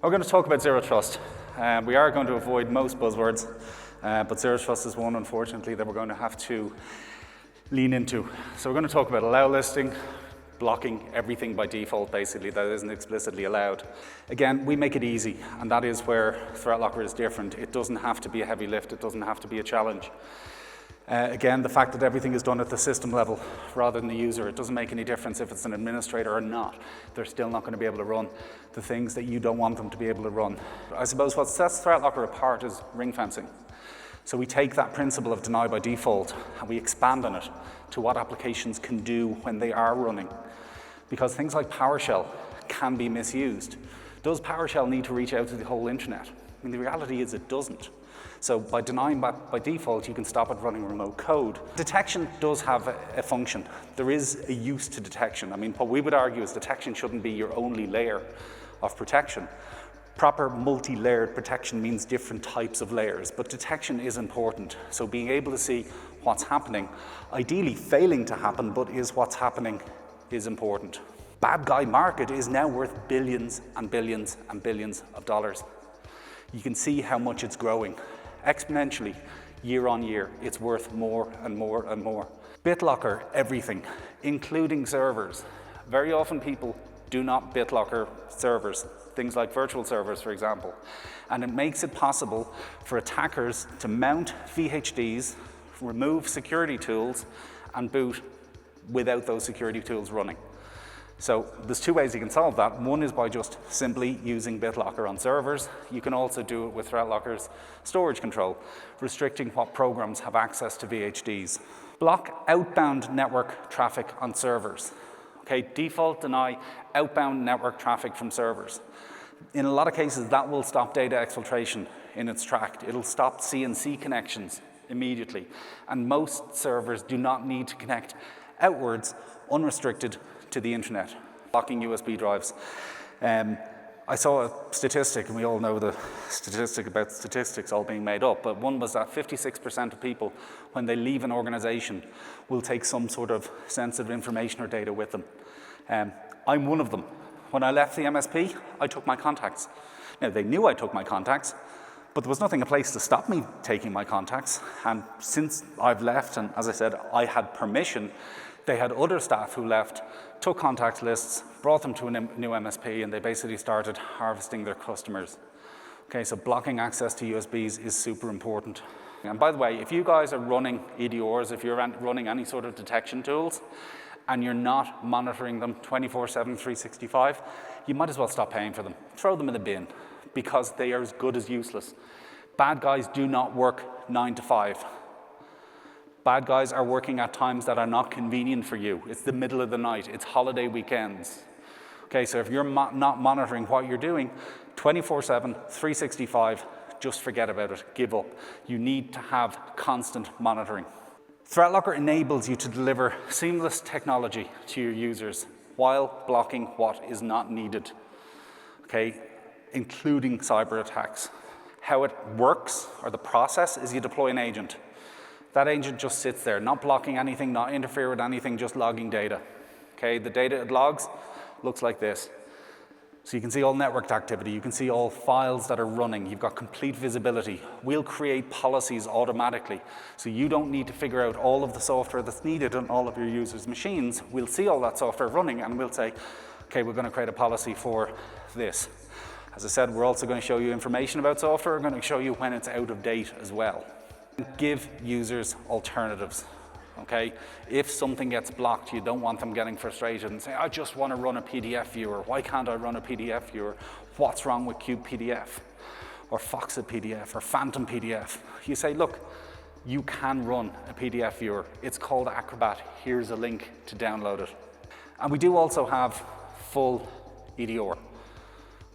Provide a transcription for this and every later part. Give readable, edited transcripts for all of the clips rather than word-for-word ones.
We're going to talk about zero trust. We are going to avoid most buzzwords, but zero trust is one, unfortunately, that we're going to have to lean into. So we're going to talk about allow listing, blocking everything by default, basically, that isn't explicitly allowed. Again, we make it easy, and that is where ThreatLocker is different. It doesn't have to be a heavy lift, it doesn't have to be a challenge. Again, the fact that everything is done at the system level rather than the user, it doesn't make any difference if it's an administrator or not. They're still not going to be able to run the things that you don't want them to be able to run. I suppose what sets ThreatLocker apart is ring fencing. So we take that principle of deny by default and we expand on it to what applications can do when they are running. Because things like PowerShell can be misused. Does PowerShell need to reach out to the whole internet? I mean, the reality is it doesn't. So by denying that by default, you can stop it running remote code. Detection does have a function. There is a use to detection. I mean, what we would argue is detection shouldn't be your only layer of protection. Proper multi-layered protection means different types of layers, but detection is important. So being able to see what's happening, ideally failing to happen, but is what's happening, is important. Bad guy market is now worth billions and billions and billions of dollars. You can see how much it's growing. Exponentially, year on year, it's worth more and more and more. BitLocker everything, including servers. Very often people do not BitLocker servers, things like virtual servers, for example. And it makes it possible for attackers to mount VHDs, remove security tools, and boot without those security tools running. So there's two ways you can solve that. One is by just simply using BitLocker on servers. You can also do it with ThreatLocker's storage control, restricting what programs have access to VHDs. Block outbound network traffic on servers. Okay, default deny outbound network traffic from servers. In a lot of cases, that will stop data exfiltration in its track. It'll stop CNC connections immediately. And most servers do not need to connect outwards unrestricted to the internet. Blocking USB drives. I saw a statistic, and we all know the statistic about statistics all being made up, but one was that 56% of people, when they leave an organization, will take some sort of sensitive information or data with them. I'm one of them. When I left the MSP, I took my contacts. Now, they knew I took my contacts, but there was nothing in place to stop me taking my contacts. And since I've left, and as I said, I had permission, they had other staff who left, took contact lists, brought them to a new MSP, and they basically started harvesting their customers. Okay, so blocking access to USBs is super important. And by the way, if you guys are running EDRs, if you're running any sort of detection tools, and you're not monitoring them 24/7, 365, you might as well stop paying for them. Throw them in the bin, because they are as good as useless. Bad guys do not work 9 to 5. Bad guys are working at times that are not convenient for you. It's the middle of the night. It's holiday weekends. Okay, so if you're not monitoring what you're doing 24/7, 365, just forget about it. Give up. You need to have constant monitoring. ThreatLocker enables you to deliver seamless technology to your users while blocking what is not needed, okay, including cyber attacks. How it works, or the process, is you deploy an agent. That agent just sits there, not blocking anything, not interfere with anything, just logging data. Okay, the data it logs looks like this. So you can see all networked activity, you can see all files that are running, you've got complete visibility. We'll create policies automatically, so you don't need to figure out all of the software that's needed on all of your users' machines. We'll see all that software running and we'll say, okay, we're going to create a policy for this. As I said, we're also going to show you information about software. We're going to show you when it's out of date as well. Give users alternatives, okay? If something gets blocked, you don't want them getting frustrated and say, I just want to run a PDF viewer. Why can't I run a PDF viewer? What's wrong with Cube PDF or Foxit PDF or Phantom PDF? You say, look, you can run a PDF viewer. It's called Acrobat. Here's a link to download it. And we do also have full EDR.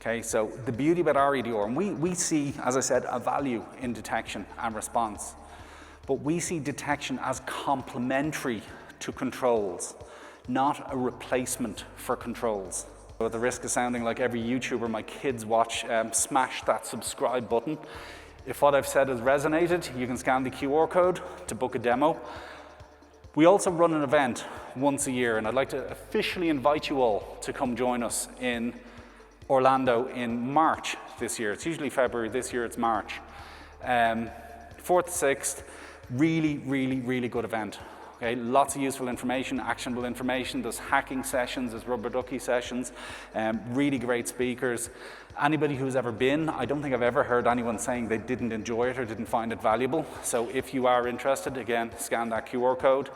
Okay, so the beauty about our EDR, and we see, as I said, a value in detection and response, but we see detection as complementary to controls, not a replacement for controls. So at the risk of sounding like every YouTuber my kids watch, smash that subscribe button. If what I've said has resonated, you can scan the QR code to book a demo. We also run an event once a year, and I'd like to officially invite you all to come join us in Orlando in March this year. It's usually February, this year it's March. 4th to 6th, really good event. Okay, lots of useful information, actionable information. There's hacking sessions, there's rubber ducky sessions, really great speakers. Anybody who's ever been, I don't think I've ever heard anyone saying they didn't enjoy it or didn't find it valuable. So if you are interested, again, scan that QR code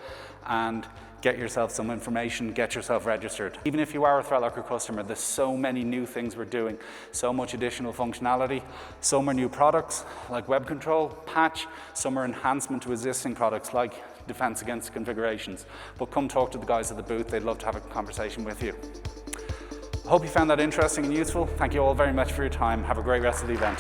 and get yourself some information, get yourself registered. Even if you are a ThreatLocker customer, there's so many new things we're doing, so much additional functionality. Some are new products like web control, patch, some are enhancement to existing products like defense against configurations. But come talk to the guys at the booth, they'd love to have a conversation with you. I hope you found that interesting and useful. Thank you all very much for your time. Have a great rest of the event.